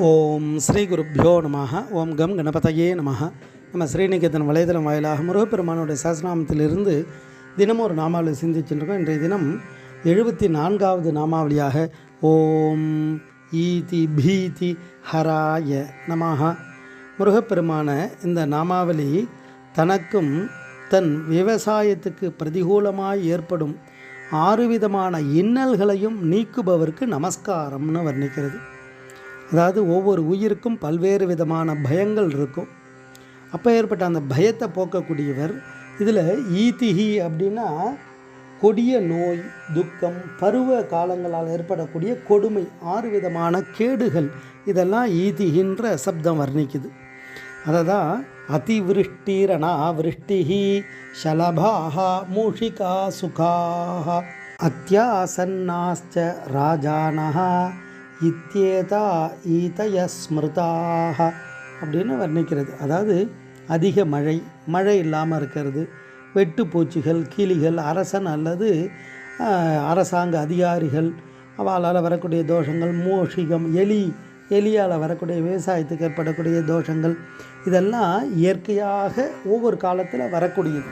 ஓம் ஸ்ரீ குருப்யோ நமஹ. ஓம் கம் கணபதையே நமஹ. நம்ம ஸ்ரீநிகேதன் வலைதளம் வாயிலாக முருகப்பெருமானுடைய சஹஸ்ரநாமத்திலிருந்து தினமும் ஒரு நாமாவளி சிந்திச்சுருக்கோம். இன்றைய தினம் 74வது நாமாவளியாக ஓம் ஈதி பீதி ஹராய நமஹ. முருகப்பெருமான இந்த நாமாவளி தனக்கும் தன் விவசாயத்துக்கு பிரதிகூலமாய் ஏற்படும் 6 விதமான இன்னல்களையும் நீக்குபவருக்கு நமஸ்காரம்னு வர்ணிக்கிறது. அதாவது ஒவ்வொரு உயிருக்கும் பல்வேறு விதமான பயங்கள் இருக்கும். அப்போ ஏற்பட்ட அந்த பயத்தை போக்கக்கூடியவர். இதில் ஈதிஹி அப்படின்னா கொடிய நோய், துக்கம், பருவ காலங்களால் ஏற்படக்கூடிய கொடுமை, 6 விதமான கேடுகள், இதெல்லாம் ஈதிகின்ற சப்தம் வர்ணிக்குது. அதை தான் அதிவிருஷ்டிரணா விருஷ்டிஹி ஷலபாஹ மூஷிகா சுகாஹ அத்தியாசன்னாஸ்ச ராஜானஹா இத்தியேதா ஈதய ஸ்மிருதாக அப்படின்னு வர்ணிக்கிறது. அதாவது அதிக மழை இல்லாமல் இருக்கிறது, வெட்டுப்பூச்சிகள், கிளிகள், அரசன் அல்லது அரசாங்க அதிகாரிகள் அவளால் வரக்கூடிய தோஷங்கள், மூஷிகம், எலியால் வரக்கூடிய விவசாயத்துக்கு ஏற்படக்கூடிய தோஷங்கள், இதெல்லாம் இயற்கையாக ஒவ்வொரு காலத்தில் வரக்கூடியது.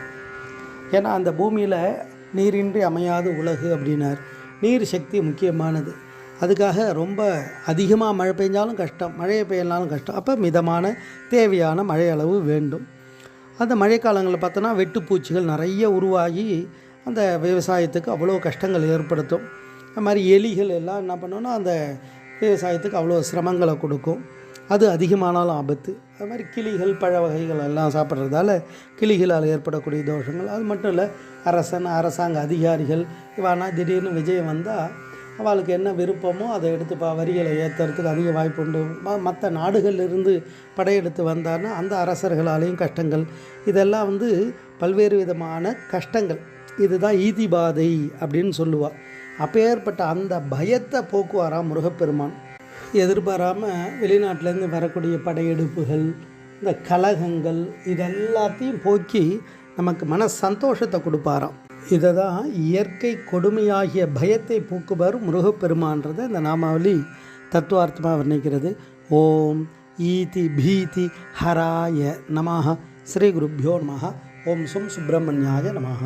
ஏன்னா அந்த பூமியில் நீரின்றி அமையாத உலகு அப்படின்னார். நீர் சக்தி முக்கியமானது. அதுக்காக ரொம்ப அதிகமாக மழை பெஞ்சாலும் கஷ்டம், மழையை பெய்யலாலும் கஷ்டம். அப்போ மிதமான தேவையான மழை அளவு வேண்டும். அந்த மழைக்காலங்களில் பார்த்தோன்னா வெட்டுப்பூச்சிகள் நிறைய உருவாகி அந்த விவசாயத்துக்கு அவ்வளோ கஷ்டங்கள் ஏற்படுத்தும். அது மாதிரி எலிகள் எல்லாம் என்ன பண்ணோன்னா அந்த விவசாயத்துக்கு அவ்வளோ சிரமங்களை கொடுக்கும். அது அதிகமானாலும் ஆபத்து. அது மாதிரி கிளிகள், பழ வகைகள் எல்லாம் சாப்பிட்றதால கிளிகளால் ஏற்படக்கூடிய தோஷங்கள். அது மட்டும் இல்லை, அரசாங்க அதிகாரிகள் இவானா திடீர்னு விஜயம் வந்தால் அவளுக்கு என்ன விருப்பமோ அதை எடுத்து வரிகளை ஏற்றுறதுக்கு அதிக வாய்ப்பு உண்டு. மற்ற நாடுகளிலிருந்து படையெடுத்து வந்தார்னா அந்த அரசர்களாலேயும் கஷ்டங்கள். இதெல்லாம் பல்வேறு விதமான கஷ்டங்கள். இதுதான் ஈதிபாதை அப்படின்னு சொல்லுவாள். அப்பேற்பட்ட அந்த பயத்தை போக்குவாராம் முருகப்பெருமான். எதிர்பாராமல் வெளிநாட்டிலேருந்து வரக்கூடிய படையெடுப்புகள், இந்த கலகங்கள், இதெல்லாத்தையும் போக்கி நமக்கு மன சந்தோஷத்தை கொடுப்பாராம். இதை தான் இயற்கை கொடுமையாகிய பயத்தை போக்குவர் முருகப்பெருமான்றதை இந்த நாமாவளி தத்துவார்த்தமாக வர்ணிக்கிறது. ஓம் ஈதி பீதி ஹராய நமஹ. ஸ்ரீ குருப்யோ நமஹ. ஓம் சும் சுப்பிரமணியாய நமஹ.